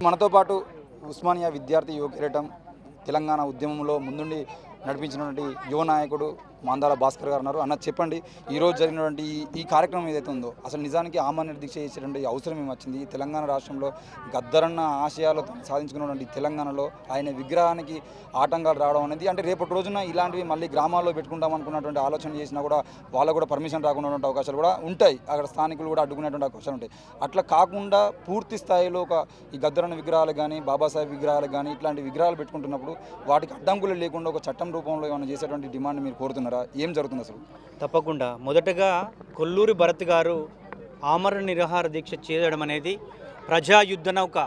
మనతో పాటు ఉస్మానియా విద్యార్థి యువ కిరీటం తెలంగాణ ఉద్యమంలో ముందుండి నడిపించినటువంటి యువ నాయకుడు మాందాల భాస్కర్ గారు ఉన్నారు. అన్న చెప్పండి, ఈరోజు జరిగినటువంటి ఈ కార్యక్రమం ఏదైతే ఉందో అసలు నిజానికి ఆమరణ దీక్ష చేసేటువంటి అవసరం ఏమొచ్చింది? తెలంగాణ రాష్ట్రంలో గద్దరన్న ఆశయాలు సాధించుకున్నటువంటి తెలంగాణలో ఆయన విగ్రహానికి ఆటంకాలు రావడం అనేది, అంటే రేపటి రోజున ఇలాంటివి మళ్ళీ గ్రామాల్లో పెట్టుకుంటాం అనుకున్నటువంటి ఆలోచన చేసినా కూడా వాళ్ళకు కూడా పర్మిషన్ రాకుండా అవకాశాలు కూడా ఉంటాయి. అక్కడ స్థానికులు కూడా అడ్డుకునేటువంటి అవకాశాలు ఉంటాయి. అట్లా కాకుండా పూర్తి స్థాయిలో ఈ గద్దరన్న విగ్రహాలు కానీ బాబాసాహెబ్ విగ్రహాలు కానీ ఇట్లాంటి విగ్రహాలు పెట్టుకుంటున్నప్పుడు వాటికి అడ్డంకులు లేకుండా ఒక చట్టం రూపంలో ఏమైనా చేసేటువంటి డిమాండ్ మీరు కోరుతున్నారు? ఏం జరుగుతుంది అసలు? తప్పకుండా. మొదటగా కొల్లూరి భరత్ గారు ఆమరణ నిరాహార దీక్ష చేయడం అనేది ప్రజాయుద్ధ నౌక.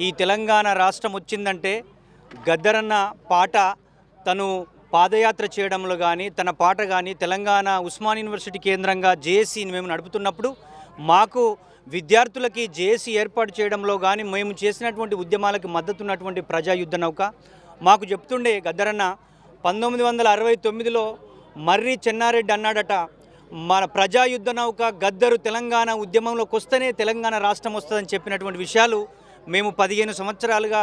ఈ తెలంగాణ రాష్ట్రం వచ్చిందంటే గద్దరన్న పాట తను పాదయాత్ర చేయడంలో కానీ తన పాట కానీ తెలంగాణ ఉస్మాన్ యూనివర్సిటీ కేంద్రంగా జేఏసీని మేము నడుపుతున్నప్పుడు మాకు విద్యార్థులకి జేఏసీ ఏర్పాటు చేయడంలో కానీ మేము చేసినటువంటి ఉద్యమాలకు మద్దతున్నటువంటి ప్రజాయుద్ధ నౌక. మాకు చెప్తుండే గద్దరన్న 1969లో మర్రి చెన్నారెడ్డి అన్నాడట, మన ప్రజాయుద్ధ నౌక గద్దరు తెలంగాణ ఉద్యమంలోకి వస్తేనే తెలంగాణ రాష్ట్రం వస్తుందని చెప్పినటువంటి విషయాలు మేము 15 సంవత్సరాలుగా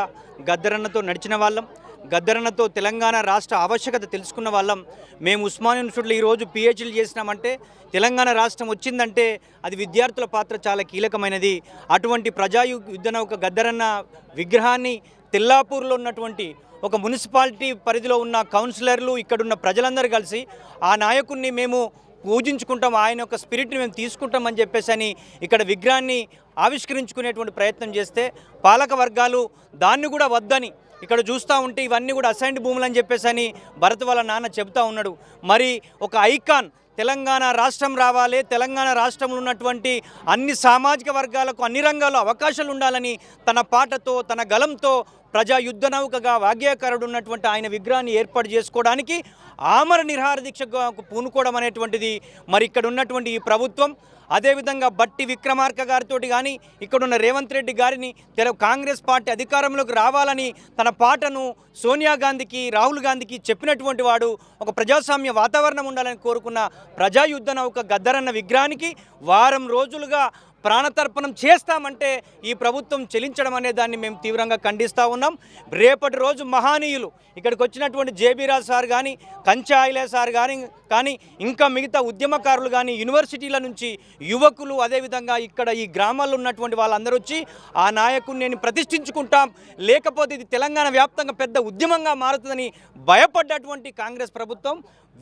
గద్దరన్నతో నడిచిన వాళ్ళం. గద్దరన్నతో తెలంగాణ రాష్ట్ర ఆవశ్యకత తెలుసుకున్న వాళ్ళం. మేము ఉస్మాన్ యూనివర్సిటీలో ఈరోజు పిహెచ్డీలు చేసినామంటే తెలంగాణ రాష్ట్రం వచ్చిందంటే అది విద్యార్థుల పాత్ర చాలా కీలకమైనది. అటువంటి ప్రజాయుద్ధ నౌక గద్దరన్న విగ్రహాన్ని తెల్లాపూర్లో ఉన్నటువంటి ఒక మున్సిపాలిటీ పరిధిలో ఉన్న కౌన్సిలర్లు ఇక్కడున్న ప్రజలందరూ కలిసి ఆ నాయకుడిని మేము పూజించుకుంటాం, ఆయన యొక్క స్పిరిట్ని మేము తీసుకుంటామని చెప్పేసి ఇక్కడ విగ్రహాన్ని ఆవిష్కరించుకునేటువంటి ప్రయత్నం చేస్తే పాలక వర్గాలు దాన్ని కూడా వద్దని, ఇక్కడ చూస్తూ ఉంటే ఇవన్నీ కూడా అసైన్డ్ భూములు అని చెప్పేసి భరత్ వాళ్ళ నాన్న చెబుతూ ఉన్నాడు. మరి ఒక ఐకాన్ తెలంగాణ రాష్ట్రం రావాలి, తెలంగాణ రాష్ట్రంలో ఉన్నటువంటి అన్ని సామాజిక వర్గాలకు అన్ని రంగాల్లో అవకాశాలు ఉండాలని తన పాటతో తన గలంతో ప్రజాయుద్ధ నౌకగా వాగ్యకారుడు ఉన్నటువంటి ఆయన విగ్రహాన్ని ఏర్పాటు చేసుకోవడానికి ఆమరణ నిరాహార దీక్షగా పూనుకోవడం అనేటువంటిది మరి ఇక్కడ ఉన్నటువంటి ఈ ప్రభుత్వం, అదేవిధంగా బట్టి విక్రమార్క గారితో కానీ ఇక్కడున్న రేవంత్ రెడ్డి గారిని కాంగ్రెస్ పార్టీ అధికారంలోకి రావాలని తన పాటను సోనియా గాంధీకి రాహుల్ గాంధీకి చెప్పినటువంటి వాడు, ఒక ప్రజాస్వామ్య వాతావరణం ఉండాలని కోరుకున్న ప్రజాయుద్ధ నౌక గద్దరన్న విగ్రహానికి వారం రోజులుగా ప్రాణతర్పణం చేస్తామంటే ఈ ప్రభుత్వం చెలించడం అనే దాన్ని మేము తీవ్రంగా ఖండిస్తూ ఉన్నాం. రేపటి రోజు మహానీయులు ఇక్కడికి వచ్చినటువంటి జేబీరాజ్ సార్ కానీ కంచాయిలే సార్ కానీ ఇంకా మిగతా ఉద్యమకారులు కానీ యూనివర్సిటీల నుంచి యువకులు అదేవిధంగా ఇక్కడ ఈ గ్రామాల్లో ఉన్నటువంటి వాళ్ళందరూ వచ్చి ఆ నాయకుడిని నేను ప్రతిష్ఠించుకుంటాం, లేకపోతే ఇది తెలంగాణ వ్యాప్తంగా పెద్ద ఉద్యమంగా మారుతుందని భయపడ్డటువంటి కాంగ్రెస్ ప్రభుత్వం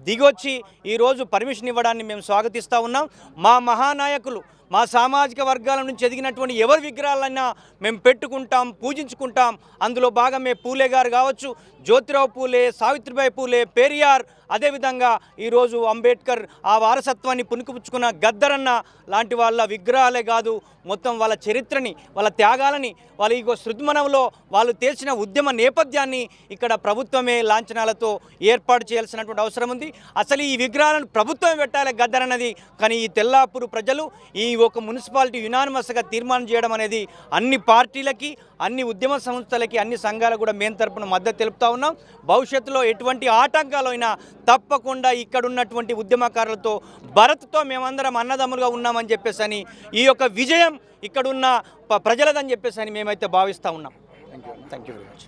దిగొచ్చి ఈరోజు పర్మిషన్ ఇవ్వడాన్ని మేము స్వాగతిస్తూ ఉన్నాం. మా మహానాయకులు మా సామాజిక వర్గాల నుంచి ఎదిగినటువంటి ఎవరి విగ్రహాలైనా మేము పెట్టుకుంటాం, పూజించుకుంటాం. అందులో భాగమే పూలే గారు కావచ్చు, జ్యోతిరావు పూలే, సావిత్రిబాయి పూలే, పెరియార్, అదేవిధంగా ఈరోజు అంబేద్కర్ ఆ వారసత్వాన్ని పుణికిపుచ్చుకున్న గద్దరన్న లాంటి వాళ్ళ విగ్రహాలే కాదు, మొత్తం వాళ్ళ చరిత్రని వాళ్ళ త్యాగాలని వాళ్ళ ఈ శృతిమనంలో వాళ్ళు తెల్చిన ఉద్యమ నేపథ్యాన్ని ఇక్కడ ప్రభుత్వమే లాంఛనాలతో ఏర్పాటు చేయాల్సినటువంటి అవసరం ఉంది. అసలు ఈ విగ్రహాలను ప్రభుత్వమే పెట్టాలి గద్దరన్నది, కానీ ఈ తెల్లాపూరు ప్రజలు ఈ ఒక మున్సిపాలిటీ యునానిమస్గా తీర్మానం చేయడం అనేది అన్ని పార్టీలకి అన్ని ఉద్యమ సంస్థలకి అన్ని సంఘాలకు కూడా మేము తరపున మద్దతు తెలుపుతా ఉన్నాం. భవిష్యత్తులో ఎటువంటి ఆటంకాలు అయినా తప్పకుండా ఇక్కడ ఉన్నటువంటి ఉద్యమకారులతో భరత్తో మేమందరం అన్నదమ్ములుగా ఉన్నామని చెప్పేసి ఈ యొక్క విజయం ఇక్కడున్న ప్రజలదని చెప్పేసి మేమైతే భావిస్తూ ఉన్నాం. Thank you very much.